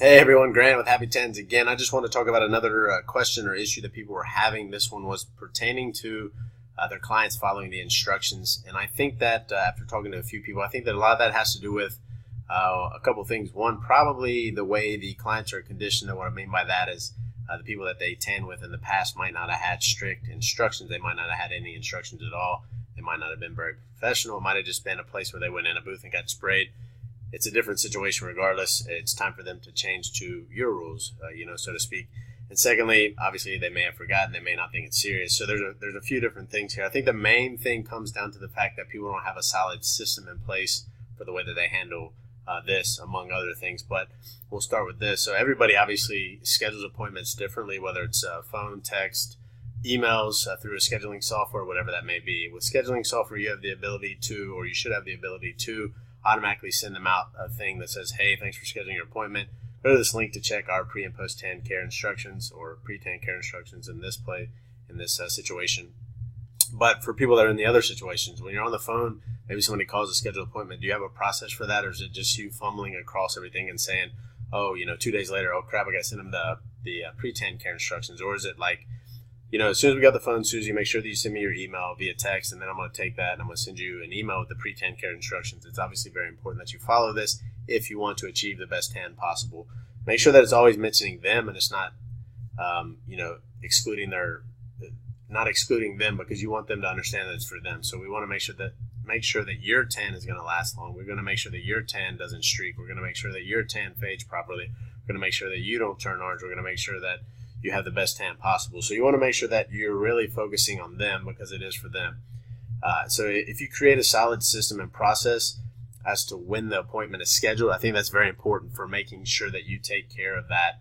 Hey everyone, Grant with Happy Tens again. I just want to talk about another question or issue that people were having. This one was pertaining to their clients following the instructions. And I think that after talking to a few people, I think that a lot of that has to do with a couple things. One, probably the way the clients are conditioned. And what I mean by that is the people that they tan with in the past might not have had strict instructions. They might not have had any instructions at all. They might not have been very professional. It might have just been a place where they went in a booth and got sprayed. It's a different situation regardless. It's time for them to change to your rules, so to speak. And secondly, obviously they may have forgotten, they may not think it's serious. So there's a few different things here. I think the main thing comes down to the fact that people don't have a solid system in place for the way that they handle this, among other things. But we'll start with this. So everybody obviously schedules appointments differently, whether it's phone, text, emails, through a scheduling software, whatever that may be. With scheduling software, you have the ability to, or you should have the ability to, automatically send them out a thing that says, hey, thanks for scheduling your appointment. Go to this link to check our pre and post tan care instructions, or pre-tan care instructions in this situation. But for people that are in the other situations, when you're on the phone, maybe somebody calls to schedule an appointment, do you have a process for that, or is it just you fumbling across everything and saying, 2 days later, oh crap, I got to send them the pre-tan care instructions? Or is it like, as soon as we got the phone, Susie, make sure that you send me your email via text, and then I'm going to take that and I'm going to send you an email with the pre-tan care instructions. It's obviously very important that you follow this if you want to achieve the best tan possible. Make sure that it's always mentioning them, and it's not, excluding them, because you want them to understand that it's for them. So we want to make sure that your tan is going to last long. We're going to make sure that your tan doesn't streak. We're going to make sure that your tan fades properly. We're going to make sure that you don't turn orange. We're going to make sure that you have the best tan possible. So you want to make sure that you're really focusing on them, because it is for them. So if you create a solid system and process as to when the appointment is scheduled, I think that's very important for making sure that you take care of that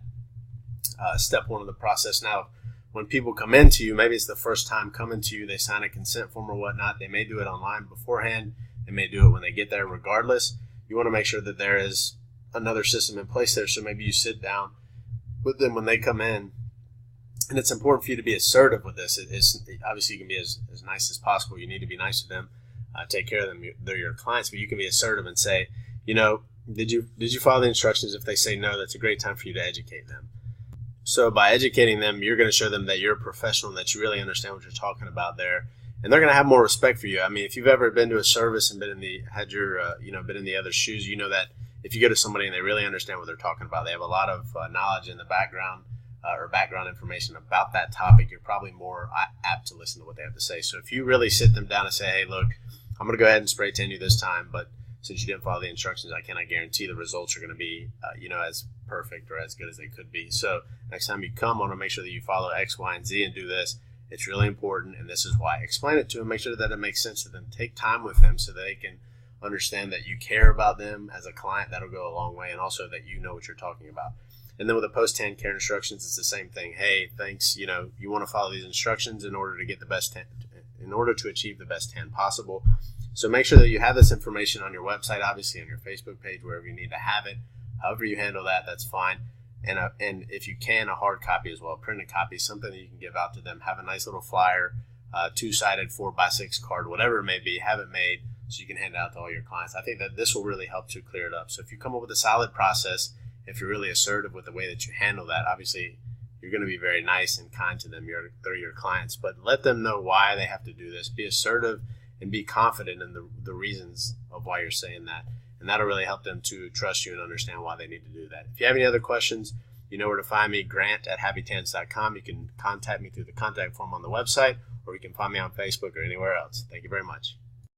step one of the process. Now, when people come into you, maybe it's the first time coming to you, they sign a consent form or whatnot. They may do it online beforehand. They may do it when they get there. Regardless, you want to make sure that there is another system in place there. So maybe you sit down with them when they come in. And it's important for you to be assertive with this. Obviously, you can be as nice as possible. You need to be nice to them, take care of them. They're your clients, but you can be assertive and say, did you follow the instructions? If they say no, that's a great time for you to educate them. So by educating them, you're going to show them that you're a professional and that you really understand what you're talking about there. And they're going to have more respect for you. I mean, if you've ever been to a service and been in the other shoes, you know that if you go to somebody and they really understand what they're talking about, they have a lot of knowledge in the background, or background information about that topic, you're probably more apt to listen to what they have to say. So if you really sit them down and say, hey, look, I'm going to go ahead and spray tan you this time, but since you didn't follow the instructions, I cannot guarantee the results are going to be, as perfect or as good as they could be. So next time you come, I want to make sure that you follow X, Y, and Z and do this. It's really important, and this is why. Explain it to them. Make sure that it makes sense to them. Take time with them so that they can understand that you care about them as a client. That'll go a long way, and also that you know what you're talking about. And then with the post-tan care instructions, it's the same thing. Hey, thanks. You want to follow these instructions in order to get the best tan, in order to achieve the best tan possible. So make sure that you have this information on your website, obviously on your Facebook page, wherever you need to have it. However you handle that, that's fine. And if you can, a hard copy as well, printed copy, something that you can give out to them. Have a nice little flyer, two-sided 4x6 card, whatever it may be. Have it made so you can hand it out to all your clients. I think that this will really help to clear it up. So if you come up with a solid process, if you're really assertive with the way that you handle that, obviously you're going to be very nice and kind to them. They're your clients, but let them know why they have to do this. Be assertive and be confident in the reasons of why you're saying that. And that'll really help them to trust you and understand why they need to do that. If you have any other questions, you know where to find me, grant@happytans.com. You can contact me through the contact form on the website, or you can find me on Facebook or anywhere else. Thank you very much.